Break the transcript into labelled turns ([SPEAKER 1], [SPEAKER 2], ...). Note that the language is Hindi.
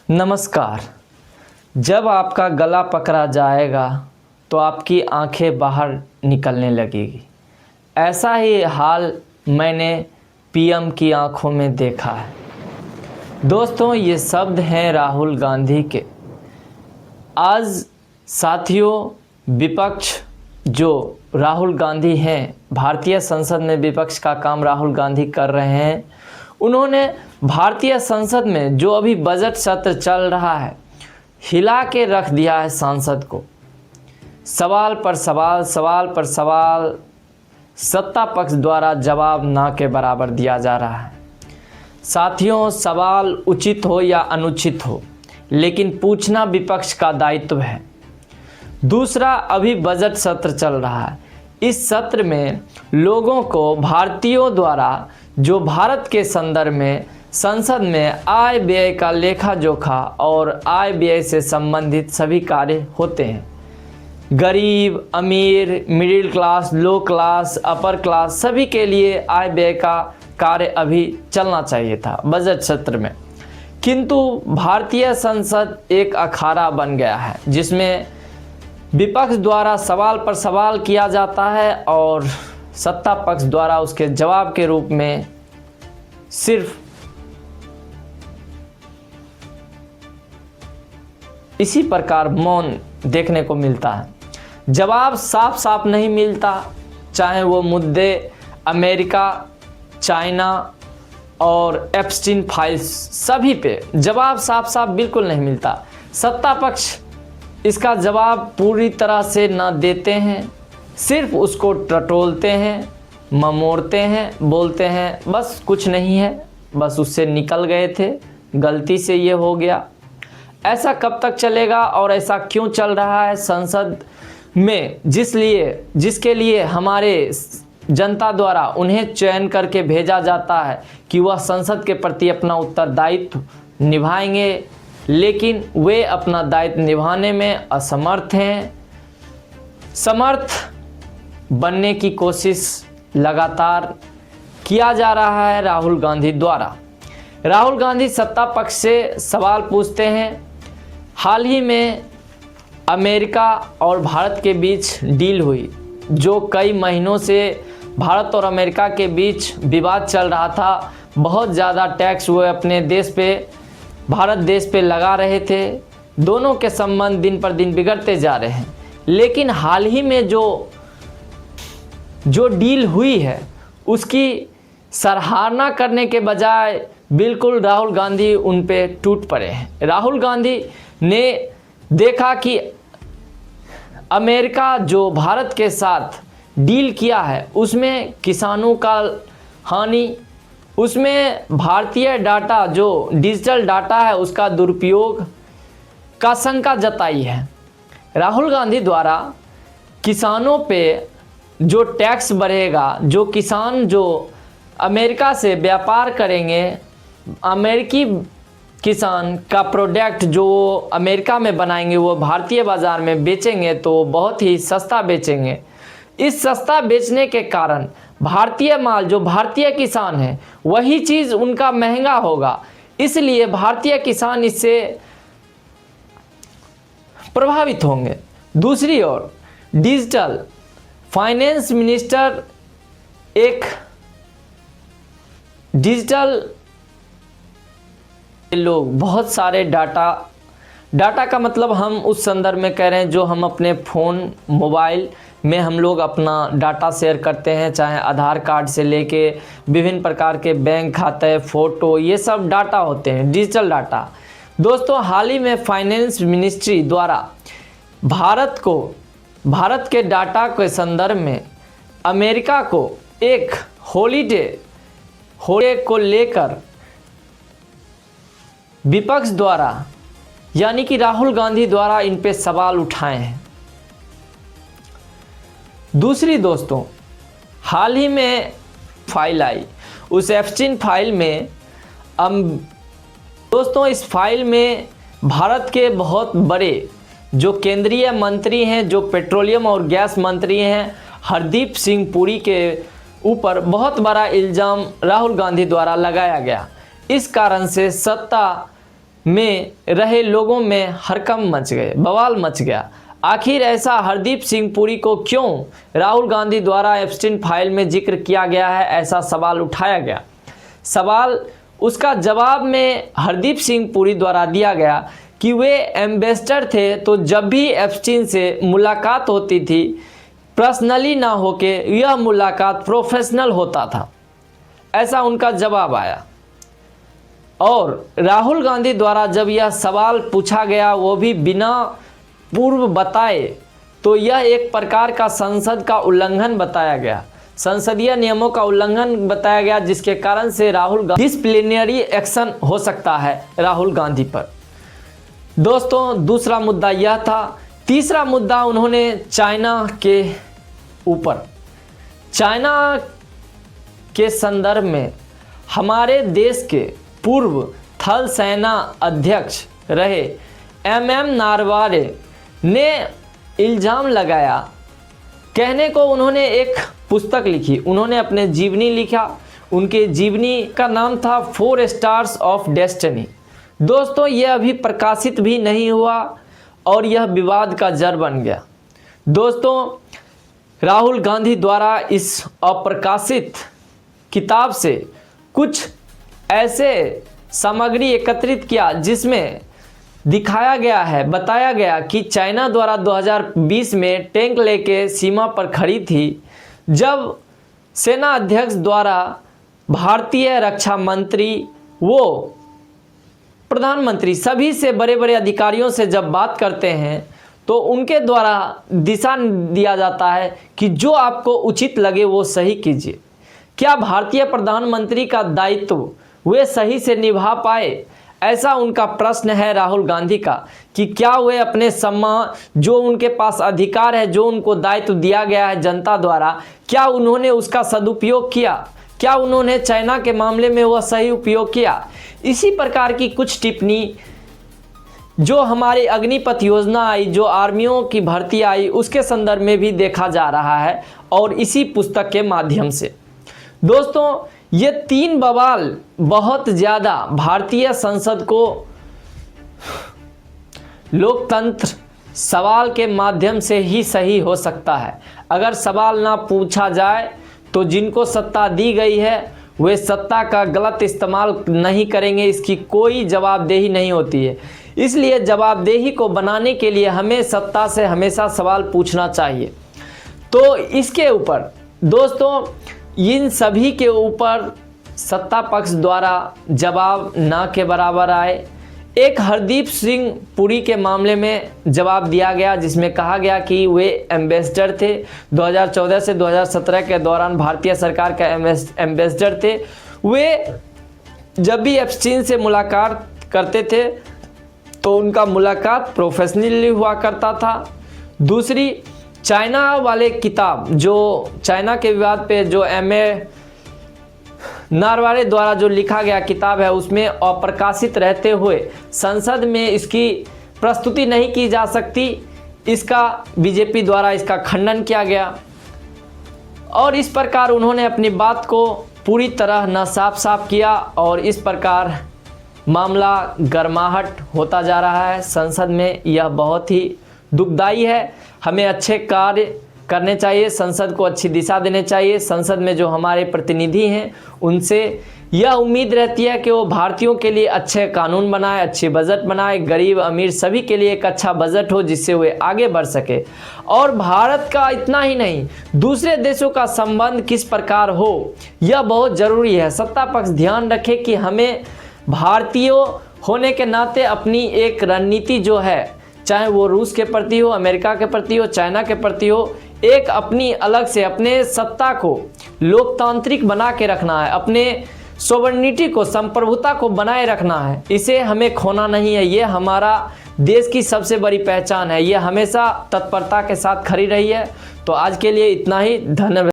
[SPEAKER 1] नमस्कार। जब आपका गला पकड़ा जाएगा तो आपकी आंखें बाहर निकलने लगेगी। ऐसा ही हाल मैंने पीएम की आंखों में देखा है। दोस्तों, ये शब्द हैं राहुल गांधी के। आज साथियों, विपक्ष जो राहुल गांधी हैं, भारतीय संसद में विपक्ष का काम राहुल गांधी कर रहे हैं। उन्होंने भारतीय संसद में जो अभी बजट सत्र चल रहा है, हिला के रख दिया है सांसद को। सवाल पर सवाल, सवाल पर सवाल सत्ता पक्ष द्वारा जवाब ना के बराबर दिया जा रहा है। साथियों, सवाल उचित हो या अनुचित हो, लेकिन पूछना विपक्ष का दायित्व है। दूसरा, अभी बजट सत्र चल रहा है। इस सत्र में लोगों को भारतीयों द्वारा जो भारत के संदर्भ में संसद में आय व्यय का लेखा जोखा और आय व्यय से संबंधित सभी कार्य होते हैं। गरीब, अमीर, मिडिल क्लास, लो क्लास, अपर क्लास, सभी के लिए आय व्यय का कार्य अभी चलना चाहिए था बजट सत्र में। किंतु भारतीय संसद एक अखाड़ा बन गया है, जिसमें विपक्ष द्वारा सवाल पर सवाल किया जाता है और सत्ता पक्ष द्वारा उसके जवाब के रूप में सिर्फ इसी प्रकार मौन देखने को मिलता है। जवाब साफ साफ नहीं मिलता, चाहे वो मुद्दे अमेरिका, चाइना और एप्स्टीन फाइल्स, सभी पे जवाब साफ साफ बिल्कुल नहीं मिलता। सत्ता पक्ष इसका जवाब पूरी तरह से ना देते हैं, सिर्फ उसको टटोलते हैं, ममोड़ते हैं, बोलते हैं बस कुछ नहीं है, बस उससे निकल गए थे, गलती से ये हो गया। ऐसा कब तक चलेगा और ऐसा क्यों चल रहा है संसद में, जिसके लिए हमारे जनता द्वारा उन्हें चयन करके भेजा जाता है कि वह संसद के प्रति अपना उत्तरदायित्व निभाएंगे, लेकिन वे अपना दायित्व निभाने में असमर्थ हैं। समर्थ बनने की कोशिश लगातार किया जा रहा है राहुल गांधी द्वारा। राहुल गांधी सत्ता पक्ष से सवाल पूछते हैं। हाल ही में अमेरिका और भारत के बीच डील हुई, जो कई महीनों से भारत और अमेरिका के बीच विवाद चल रहा था। बहुत ज़्यादा टैक्स वो अपने देश पे, भारत देश पे लगा रहे थे। दोनों के संबंध दिन पर दिन बिगड़ते जा रहे हैं। लेकिन हाल ही में जो डील हुई है, उसकी सराहना करने के बजाय बिल्कुल राहुल गांधी उन पे टूट पड़े हैं। राहुल गांधी ने देखा कि अमेरिका जो भारत के साथ डील किया है, उसमें किसानों का हानि, उसमें भारतीय डाटा जो डिजिटल डाटा है उसका दुरुपयोग का शंका जताई है। राहुल गांधी द्वारा किसानों पे जो टैक्स बढ़ेगा, जो किसान जो अमेरिका से व्यापार करेंगे, अमेरिकी किसान का प्रोडक्ट जो अमेरिका में बनाएंगे वो भारतीय बाज़ार में बेचेंगे तो बहुत ही सस्ता बेचेंगे। इस सस्ता बेचने के कारण भारतीय माल, जो भारतीय किसान है, वही चीज़ उनका महंगा होगा। इसलिए भारतीय किसान इससे प्रभावित होंगे। दूसरी ओर डिजिटल फाइनेंस मिनिस्टर एक डिजिटल लोग बहुत सारे डाटा का मतलब हम उस संदर्भ में कह रहे हैं जो हम अपने फ़ोन, मोबाइल में हम लोग अपना डाटा शेयर करते हैं, चाहे आधार कार्ड से लेके विभिन्न प्रकार के बैंक खाते, फ़ोटो, ये सब डाटा होते हैं, डिजिटल डाटा। दोस्तों, हाल ही में फाइनेंस मिनिस्ट्री द्वारा भारत के डाटा के संदर्भ में अमेरिका को एक हॉलीडे को लेकर विपक्ष द्वारा, यानी कि राहुल गांधी द्वारा इन पे सवाल उठाए हैं। दूसरी दोस्तों, हाल ही में फाइल आई, उस एप्स्टीन फाइल में दोस्तों, इस फाइल में भारत के बहुत बड़े जो केंद्रीय मंत्री हैं, जो पेट्रोलियम और गैस मंत्री हैं, हरदीप सिंह पुरी के ऊपर बहुत बड़ा इल्ज़ाम राहुल गांधी द्वारा लगाया गया। इस कारण से सत्ता में रहे लोगों में हड़कंप मच गए, बवाल मच गया। आखिर ऐसा हरदीप सिंह पुरी को क्यों राहुल गांधी द्वारा एप्स्टीन फाइल में जिक्र किया गया है, ऐसा सवाल उठाया गया। सवाल उसका जवाब में हरदीप सिंह पुरी द्वारा दिया गया कि वे एम्बेसडर थे, तो जब भी एप्स्टीन से मुलाकात होती थी पर्सनली ना होके यह मुलाकात प्रोफेशनल होता था, ऐसा उनका जवाब आया। और राहुल गांधी द्वारा जब यह सवाल पूछा गया, वो भी बिना पूर्व बताए, तो यह एक प्रकार का संसद का उल्लंघन बताया गया, संसदीय नियमों का उल्लंघन बताया गया, जिसके कारण से राहुल गांधी डिसिप्लिनरी एक्शन हो सकता है राहुल गांधी पर। दोस्तों, दूसरा मुद्दा यह था। तीसरा मुद्दा उन्होंने चाइना के ऊपर, चाइना के संदर्भ में हमारे देश के पूर्व थल सेना अध्यक्ष रहे MM नारवारे ने इल्ज़ाम लगाया। कहने को उन्होंने एक पुस्तक लिखी, उन्होंने अपने जीवनी लिखा, उनके जीवनी का नाम था 4 स्टार्स ऑफ डेस्टिनी। दोस्तों, यह अभी प्रकाशित भी नहीं हुआ और यह विवाद का जड़ बन गया। दोस्तों, राहुल गांधी द्वारा इस अप्रकाशित किताब से कुछ ऐसे सामग्री एकत्रित किया जिसमें दिखाया गया है, बताया गया कि चाइना द्वारा 2020 में टैंक लेके सीमा पर खड़ी थी, जब सेना अध्यक्ष द्वारा भारतीय रक्षा मंत्री, वो प्रधानमंत्री, सभी से बड़े बड़े अधिकारियों से जब बात करते हैं तो उनके द्वारा दिशा दिया जाता है कि जो आपको उचित लगे वो सही कीजिए। क्या भारतीय प्रधानमंत्री का दायित्व वे सही से निभा पाए, ऐसा उनका प्रश्न है राहुल गांधी का, कि क्या वे अपने सम्मान, जो उनके पास अधिकार है, जो उनको दायित्व दिया गया है जनता द्वारा, क्या उन्होंने उसका सदुपयोग किया, क्या उन्होंने चाइना के मामले में वह सही उपयोग किया। इसी प्रकार की कुछ टिप्पणी जो हमारी अग्निपथ योजना आई, जो आर्मियों की भर्ती आई, उसके संदर्भ में भी देखा जा रहा है और इसी पुस्तक के माध्यम से। दोस्तों, ये 3 बवाल बहुत ज़्यादा भारतीय संसद को लोकतंत्र सवाल के माध्यम से ही सही हो सकता है। अगर सवाल ना पूछा जाए तो जिनको सत्ता दी गई है वे सत्ता का गलत इस्तेमाल नहीं करेंगे, इसकी कोई जवाबदेही नहीं होती है। इसलिए जवाबदेही को बनाने के लिए हमें सत्ता से हमेशा सवाल पूछना चाहिए। तो इसके ऊपर दोस्तों, इन सभी के ऊपर सत्ता पक्ष द्वारा जवाब ना के बराबर आए। एक हरदीप सिंह पुरी के मामले में जवाब दिया गया, जिसमें कहा गया कि वे एम्बेसडर थे, 2014 से 2017 के दौरान भारतीय सरकार का एम्बेसडर थे। वे जब भी एप्स्टीन से मुलाकात करते थे तो उनका मुलाकात प्रोफेशनली हुआ करता था। दूसरी, चाइना वाले किताब, जो चाइना के विवाद पे जो MA नारवारे द्वारा जो लिखा गया किताब है, उसमें अप्रकाशित रहते हुए संसद में इसकी प्रस्तुति नहीं की जा सकती, इसका बीजेपी द्वारा इसका खंडन किया गया। और इस प्रकार उन्होंने अपनी बात को पूरी तरह न साफ किया और इस प्रकार मामला गर्माहट होता जा रहा है संसद में। यह बहुत ही दुखदाई है। हमें अच्छे कार्य करने चाहिए, संसद को अच्छी दिशा देने चाहिए। संसद में जो हमारे प्रतिनिधि हैं उनसे यह उम्मीद रहती है कि वो भारतीयों के लिए अच्छे कानून बनाए, अच्छे बजट बनाए, गरीब अमीर सभी के लिए एक अच्छा बजट हो जिससे वे आगे बढ़ सके। और भारत का इतना ही नहीं, दूसरे देशों का संबंध किस प्रकार हो, यह बहुत ज़रूरी है। सत्ता पक्ष ध्यान रखे कि हमें भारतीयों होने के नाते अपनी एक रणनीति जो है, चाहे वो रूस के प्रति हो, अमेरिका के प्रति हो, चाइना के प्रति हो, एक अपनी अलग से अपने सत्ता को लोकतांत्रिक बना के रखना है, अपने सोवरेनिटी को, संप्रभुता को बनाए रखना है। इसे हमें खोना नहीं है। ये हमारा देश की सबसे बड़ी पहचान है। ये हमेशा तत्परता के साथ खड़ी रही है। तो आज के लिए इतना ही। धन्यवाद।